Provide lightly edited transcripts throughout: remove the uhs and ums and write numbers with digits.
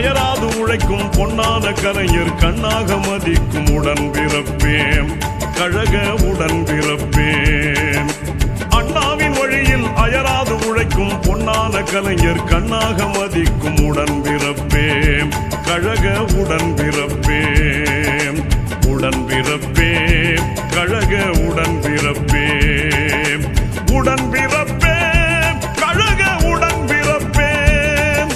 அயராது உழைக்கும் பொன்னான கலைஞர் கண்ணாக மதிக்கும் உடன்பிறப்பேன் கழக உடன்பிறப்பேன். அண்ணாவின் வழியில் அயராது உழைக்கும் பொன்னான கலைஞர் கண்ணாக மதிக்கும் உடன்பிறப்பேன் கழக உடன்பிறப்பேன். உடன்பிறப்பேன் கழக உடன்பிறப்பேன். உடன்பிறப்பேன் கழக உடன்பிறப்பேன்.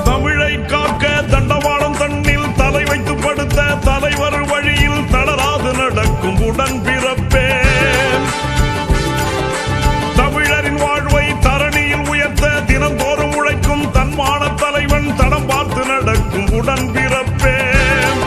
தமிழை காக்க தண்டவாளம் தன்னில் தலை வைத்து படுத்த தலைவர் வழியில் தளராது நடக்கும் உடன்பிறப்பேன். தமிழரின் வாழ்வை தரணியில் உயர்த்த தினந்தோறும் உழைக்கும் தன்மான தலைவன் தடம் பார்த்து நடக்கும் உடன்பிறப்பேன்.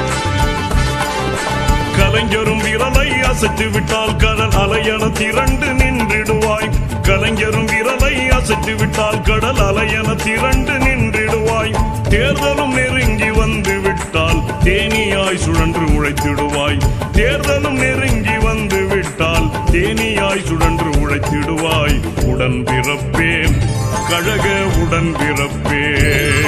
கலைஞரும் விரலை அசைத்து விட்டால் கடல் அலையென திரண்டு நின்றிடுவாய். கலைஞரும் விரலை அசைத்து விட்டால் கடல் அலையென திரண்டு நின்றிடுவாய். தேர்தலும் நெருங்கி வந்து விட்டால் தேனியாய் சுழன்று உழைத்திடுவாய். தேர்தலும் நெருங்கி வந்து விட்டால் தேனியாய் சுழன்று உழைத்திடுவாய். உடன்பிறப்பேன் கழக உடன்பிறப்பேன்.